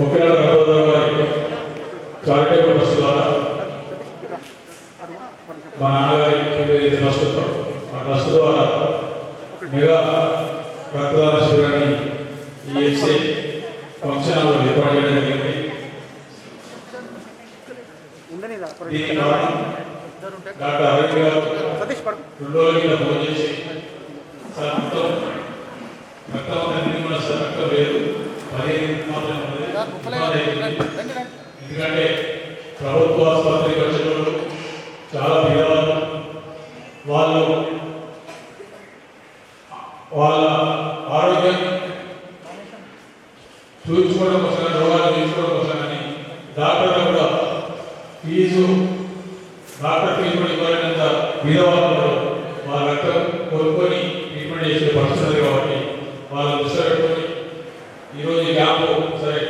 ఒకేలా charitable trust ద్వారా మా నాన్నగారి ట్రస్ట్తో ఆ ట్రస్ట్ ద్వారా మెగా రక్తదాన శిబిరాన్ని ఈఎస్ఐ ఫంక్షన్ హాల్లో ఏర్పాటు చేయడం జరిగింది. దీనికి కారణం డాక్టర్ అరవింద్ గారు 2 రోజుల కింద ఫోన్ చేసి సార్ మొత్తం రక్తం కూడా సార్ రక్తం లేదు 15 మాత్రమే ఉంది. ఎందుకంటే ప్రభుత్వ ఆసుపత్రికి వచ్చిన వాళ్ళు చాలా పేదవాళ్ళు, వాళ్ళు వాళ్ళ ఆరోగ్యం చూపించుకోవడం కోసం, రోగాలు చూపించుకోవడం కోసం అని డాక్టర్లు కూడా డాక్టర్ ట్రీట్మెంట్ ఇవ్వాలనేంత పేదవాళ్ళు వాళ్ళ రక్తం కొనుక్కొని ట్రీట్మెంట్ చేసే పరిస్థితి కాబట్టి వాళ్ళు దృష్టి పెట్టుకొని ఈరోజు ఈ క్యాంపు సరే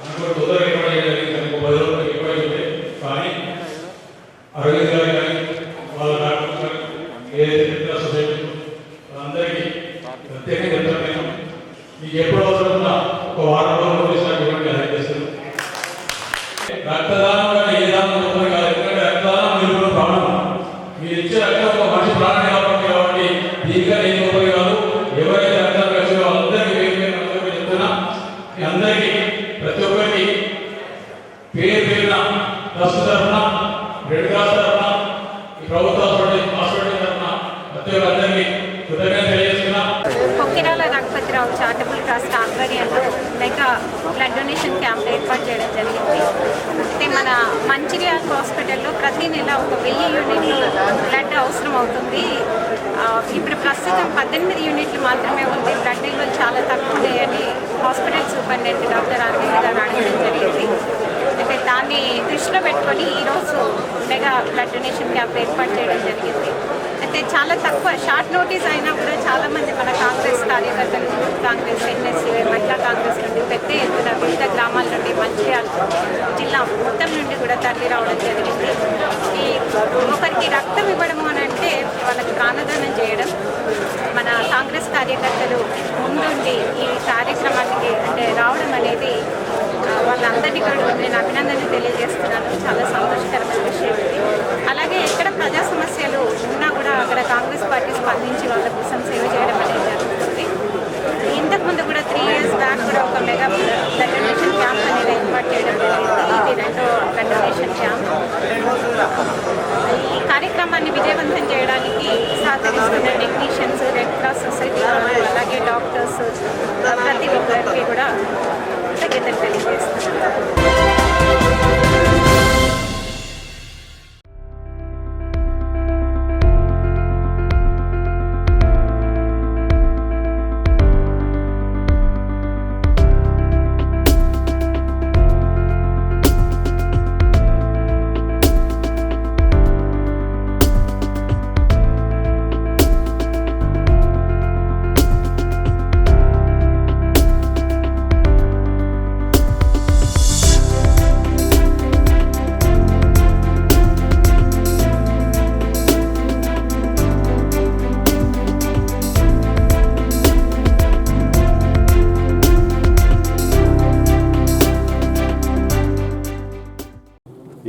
అనుకుని తొందరగా ఇవ్వడం జరిగింది. 10 రోజులకు ఇవ్వడం కానీ అరవింద్ గారు కానీ వాళ్ళ డాక్టర్ కానీ ఏదైతే సొసైటీ అందరికీ ప్రత్యేకంగా చెప్తాను, మీకు ఎప్పుడు అవసరం ఉన్నా ఒక వారం రోజులు ఇవ్వండి అని చేస్తారు. రక్తదానం ఏ దానం గొప్పది కాదు, ఎందుకంటే రక్తదానం మీరు ప్రాణం, మీరు ఇచ్చే రక్తం ఒక మనిషి ప్రాణం కాబట్టి దీనిగా ఏం గొప్పది కాదు. ఎవరైతే రక్తం కలిసి అందరికీ వేరు చెప్తున్నా, మీ అందరికీ ప్రతి ఒక్కరికి పేరు పేరున ట్రస్ట్ తరఫున, రెడ్ క్రాస్ తరఫున, ఈ ప్రభుత్వ హాస్పిటల్ తరఫున ప్రతి ఒక్కరికి కృతజ్ఞత తెలియజేస్తున్నా. కొక్కిరాల రఘుపతిరావు చారిటబుల్ ట్రస్ట్ ఆధ్వర్యంలో మెగా బ్లడ్ డొనేషన్ క్యాంప్ ఏర్పాటు చేయడం జరిగింది. అయితే మన మంచిర్యాల హాస్పిటల్లో ప్రతి నెల ఒక 1000 యూనిట్లు బ్లడ్ అవసరం అవుతుంది. ఇప్పుడు ప్రస్తుతం 18 యూనిట్లు మాత్రమే ఉంది. బ్లడ్ నిల్వలు చాలా తక్కువ ఉన్నాయని హాస్పిటల్ సూపరింటెండెంట్ డాక్టర్ అరవింద్ గారు అడగడం జరిగింది. అయితే దాన్ని దృష్టిలో పెట్టుకొని ఈరోజు మెగా బ్లడ్ డొనేషన్ క్యాంప్ ఏర్పాటు చేయడం జరిగింది. అయితే చాలా తక్కువ షార్ట్ నోటీస్ అయినా కూడా చాలామంది మన కాంగ్రెస్ కార్యకర్తలు, కాంగ్రెస్ ఎన్ఎస్సీ మహిళా కాంగ్రెస్ నుండి పెద్ద ఎత్తున వివిధ గ్రామాల నుండి మంచిర్యాల జిల్లా మొత్తం నుండి కూడా తరలి రావడం జరిగింది. ఈ ఒకరికి రక్తం ఇవ్వడం అని అంటే వాళ్ళకి ప్రాణదానం చేయడం, మన కాంగ్రెస్ కార్యకర్తలు ముందుండి ఈ కార్యక్రమానికి అంటే రావడం అనేది వాళ్ళందరినీ కూడా నేను అభినందనలు తెలియజేస్తున్నాను. చాలా సంతోషకరమైన విషయం ఇది. అలాగే ఎక్కడ ప్రజా సమస్యలు ఉన్నా కూడా అక్కడ కాంగ్రెస్ పార్టీ స్పందించి వాళ్ళ కోసం సేవ చేయడం అనేది జరుగుతుంది. ఇంతకుముందు కూడా 3 years బ్యాక్ కూడా ఒక మెగా బ్లడ్ డొనేషన్ క్యాంప్ అనేది ఏర్పాటు చేయడం జరిగింది. ఇది 2వ బ్లడ్ డొనేషన్ క్యాంప్. ఈ కార్యక్రమాన్ని విజయవంతం చేయడానికి సహకరిస్తున్న టెక్నీషియన్స్, రెడ్ క్రాస్ సొసైటీ వాళ్ళు, అలాగే డాక్టర్స్, ప్రతి ఒక్కరికి కూడా కృతజ్ఞతలు తెలియజేస్తున్నారు.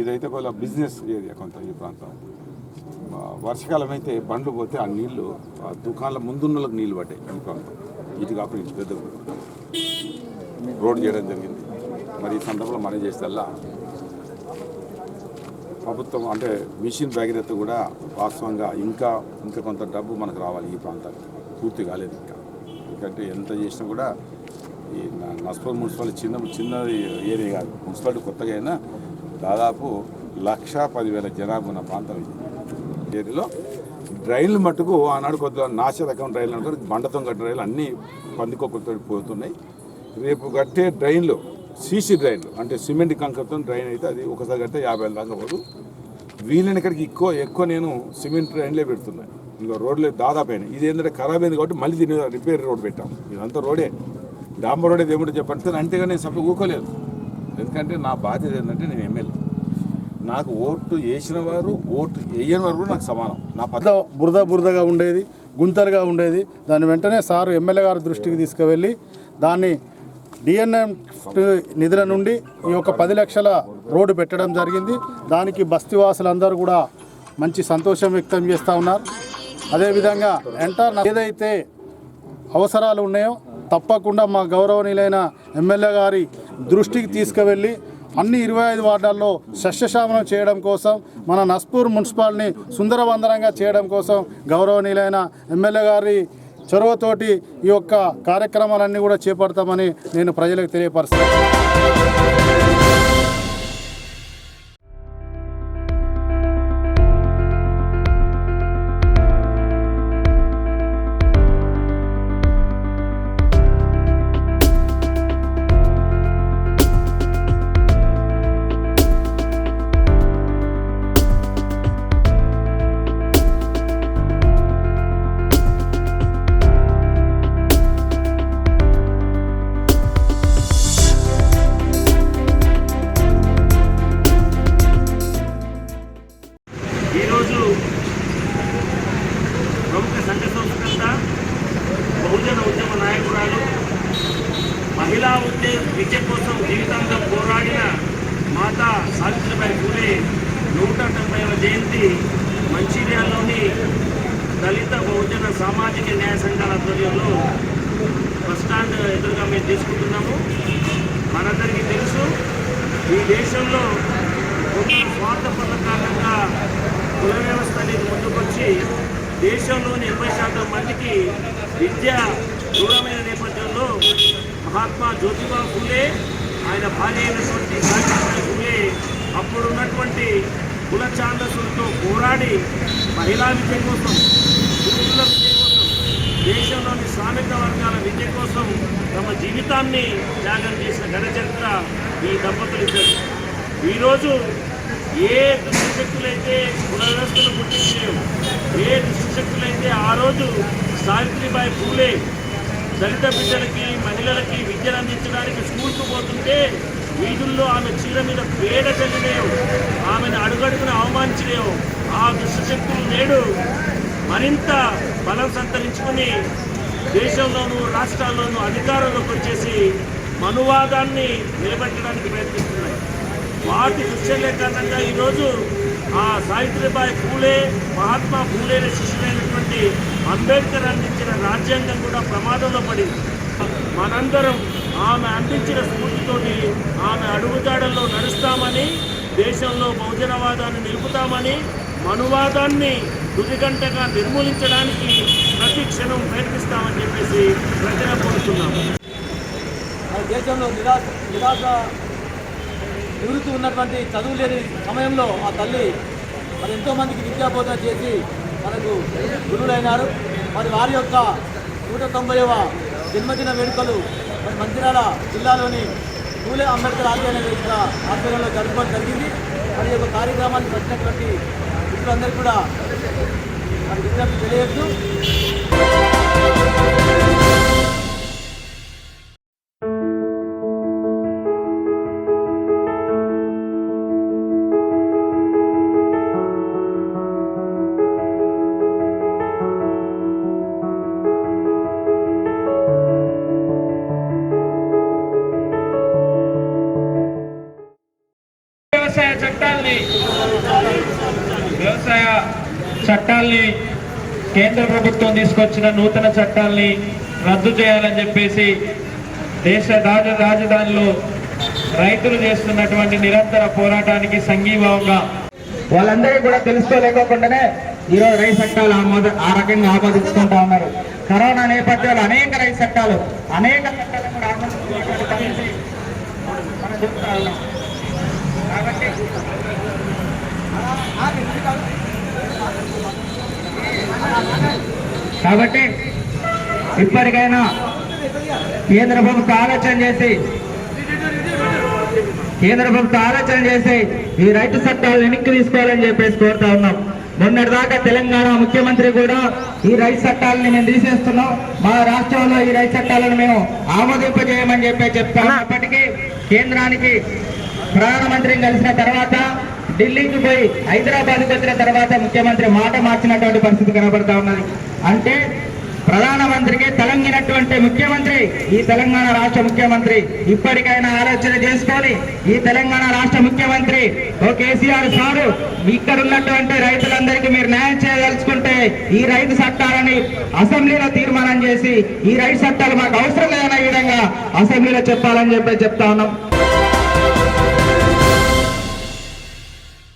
ఇదైతే కొంత బిజినెస్ ఏరియా, కొంత ఈ ప్రాంతం వర్షాకాలం అయితే బండ్లు పోతే ఆ నీళ్లు ఆ దుకాణాల ముందున్నలకు నీళ్ళు పడ్డాయి. ఈ ప్రాంతం ఇటు కాకుండా ఇటు పెద్ద రోడ్ చేయడం జరిగింది. మరి ఈ సందర్భంలో మనం చేసేలా ప్రభుత్వం అంటే మిషన్ భగీరథ కూడా వాస్తవంగా ఇంకా కొంత డబ్బు మనకు రావాలి. ఈ ప్రాంతానికి పూర్తి కాలేదు ఇంకా, ఎందుకంటే ఎంత చేసినా కూడా ఈ నస్పూర్ మున్సిపాలిటీ చిన్న ఏరియా కాదు, మున్సిపాలిటీ కొత్తగా అయినా దాదాపు 1,10,000 జనాభా ఉన్న ప్రాంతం ఇది. ఏరియాలో డ్రైన్లు మట్టుకు ఆనాడు కొద్దిగా నాశ రకం డ్రైన్లు అంటారు, బండతొంగ డ్రైన్లు అన్నీ పందికొక్కతో పోతున్నాయి. రేపు కట్టే డ్రైన్లు సీసీ డ్రైన్లు అంటే సిమెంట్ కంకరతో డ్రైన్ అయితే అది ఒకసారి కడితే 50,000 దాకా పోదు. వీళ్ళని ఇక్కడికి ఎక్కువ నేను సిమెంట్ డ్రైన్లే పెడుతున్నాను. ఇంకా రోడ్లు దాదాపు అయినాయి. ఇది ఏంటంటే ఖరాబ్ అయింది కాబట్టి మళ్ళీ దీని రిపేర్ రోడ్ పెట్టాం. ఇదంతా రోడే, డాంబర్ రోడ్ ఏమిటో చెప్పంటే అంతేగా నేను సభ ఊకోలేదు. ఎందుకంటే నా బాధ్యత ఏంటంటే నేను ఎమ్మెల్యే, నాకు ఓటు వేసిన వారు ఓటు వేయని వారు కూడా నాకు సమానం. నా బురదగా ఉండేది, గుంతలుగా ఉండేది. దాని వెంటనే సారు ఎమ్మెల్యే గారి దృష్టికి తీసుకువెళ్ళి దాన్ని డిఎన్ఎం నిధుల నుండి ఈ యొక్క 10 లక్షల రోడ్డు పెట్టడం జరిగింది. దానికి బస్తీవాసులందరూ కూడా మంచి సంతోషం వ్యక్తం చేస్తూ ఉన్నారు. అదేవిధంగా ఏదైతే అవసరాలు ఉన్నాయో తప్పకుండా మా గౌరవనీయులైన ఎమ్మెల్యే గారి దృష్టికి తీసుకువెళ్ళి అన్ని 25 వార్డుల్లో సస్యశామనం చేయడం కోసం, మన నస్పూర్ మున్సిపాలిటీని సుందరవందనంగా చేయడం కోసం గౌరవనీయులైన ఎమ్మెల్యే గారి చొరవతోటి ఈ యొక్క కార్యక్రమాలన్నీ కూడా చేపడతామని నేను ప్రజలకు తెలియపరుస్తాను. ఈరోజు ప్రముఖ సంఘ సంస్కర్త, బహుజన ఉద్యమ నాయకురాలు, మహిళా విద్య కోసం జీవితాంతం పోరాడిన మాతా సావిత్రిబాయి ఫూలే 170వ జయంతి మంచిర్యాలలోని దళిత బహుజన సామాజిక న్యాయ సంఘాల ఆధ్వర్యంలో బస్టాండ్ ఎదురుగా మేము తీసుకుంటున్నాము. మనందరికీ తెలుసు, ఈ దేశంలో కొందరు స్వార్థపరుల కారణంగా కుల వ్యవస్థ అనేది ముందుకొచ్చి దేశంలోని 80% మందికి విద్య దూరమైన నేపథ్యంలో మహాత్మా జ్యోతిబా ఫూలే, ఆయన భార్య అయినటువంటి సావిత్రిబాయి ఫూలే అప్పుడున్నటువంటి కుల ఛాందసులతో పోరాడి మహిళా విద్య కోసం, పురుషుల విద్య కోసం, దేశంలోని శ్రామిక వర్గాల విద్య కోసం తమ జీవితాన్ని త్యాగం చేసిన ఘన చరిత్ర ఈ దంపతులిద్దరు. ఈరోజు ఏ దుష్టశక్తులైతే కుల వ్యవస్థను గుర్తించలేవు, ఏ దుష్టశక్తులైతే ఆ రోజు సావిత్రిబాయి ఫూలే దళిత బిడ్డలకి, మహిళలకి విద్యను అందించడానికి స్కూల్కు పోతుంటే వీధుల్లో ఆమె చీర మీద పేడ చల్లిలేవు, ఆమెను అడుగడుగున అవమానించలేవు. ఆ దుష్టశక్తులు నేడు మరింత బలం సంతరించుకుని దేశంలోనూ రాష్ట్రాల్లోనూ అధికారంలోకి వచ్చేసి మనువాదాన్ని నిలబెట్టడానికి ప్రయత్నిస్తున్నాయి. వాటి దృశ్యలే కారణంగా ఈరోజు ఆ సావిత్రిబాయి ఫూలే, మహాత్మా ఫూలేల శిష్యులైనటువంటి అంబేద్కర్ అందించిన రాజ్యాంగం కూడా ప్రమాదంలో పడింది. మనందరం ఆమె అందించిన స్ఫూర్తితోటి ఆమె అడుగుజాడల్లో నడుస్తామని, దేశంలో బహుజనవాదాన్ని నిలుపుతామని, మనువాదాన్ని తుదిగంటగా నిర్మూలించడానికి ప్రతి క్షణం ప్రయత్నిస్తామని చెప్పేసి ప్రజలు కోరుతున్నాము. దేశంలో నిరాశ నివృత్తి ఉన్నటువంటి చదువు లేని సమయంలో ఆ తల్లి మరి ఎంతోమందికి విద్యాబోధన చేసి మనకు గురువులైనారు. మరి వారి యొక్క 190వ జన్మదిన వేడుకలు మరి మంచిర్యాల జిల్లాలోని ఫూలే అంబేద్కర్ ఆధ్వర్యంలో జరుపుకోవడం జరిగింది. మరి యొక్క కార్యక్రమాన్ని వచ్చినటువంటి మిత్రులందరికీ కూడా మరి విజ్ఞప్తి తెలియజేస్తూ వ్యవసాయ చట్టాల్ని కేంద్ర ప్రభుత్వం తీసుకొచ్చిన నూతన చట్టాల్ని రద్దు చేయాలని చెప్పేసి దేశ రాజధానిలో రైతులు చేస్తున్నటువంటి నిరంతర పోరాటానికి సంఘీభావంగా వాళ్ళందరికీ కూడా తెలుసుకోలేకోకుండానే ఈరోజు రైతు చట్టాలు ఆ రకంగా ఆమోదించుకుంటా ఉన్నారు. కరోనా నేపథ్యంలో అనేక రైతు చట్టాలు కూడా ఆమోదించుకున్నటువంటి పరిస్థితి మనం చూస్తా ఉన్నాం. కాబట్టి ఇప్పటికైనా కేంద్ర ప్రభుత్వం ఆలోచన చేసి ఈ రైతు చట్టాలు వెనక్కి తీసుకోవాలని చెప్పేసి కోరుతా ఉన్నాం. మొన్నటిదాకా తెలంగాణ ముఖ్యమంత్రి కూడా ఈ రైతు చట్టాలని మేము తీసేస్తున్నాం, మా రాష్ట్రంలో ఈ రైతు చట్టాలను మేము ఆమోదింపజేయమని చెప్తాం. అప్పటికీ కేంద్రానికి ప్రధానమంత్రిని కలిసిన తర్వాత, ఢిల్లీకి పోయి హైదరాబాద్కి వచ్చిన తర్వాత ముఖ్యమంత్రి మాట మార్చినటువంటి పరిస్థితి కనబడతా ఉన్నది. అంటే ప్రధానమంత్రికి తలంగినటువంటి ముఖ్యమంత్రి ఈ తెలంగాణ రాష్ట్ర ముఖ్యమంత్రి. ఇప్పటికైనా ఆలోచన చేసుకొని ఈ తెలంగాణ రాష్ట్ర ముఖ్యమంత్రి ఓ కేసీఆర్ సారు ఇక్కడ ఉన్నటువంటి రైతులందరికీ మీరు న్యాయం చేయదలుచుకుంటే ఈ రైతు చట్టాలని అసెంబ్లీలో తీర్మానం చేసి ఈ రైతు చట్టాలు మాకు అవసరం లేదనే విధంగా అసెంబ్లీలో చెప్పాలని చెప్పి చెప్తా ఉన్నాం.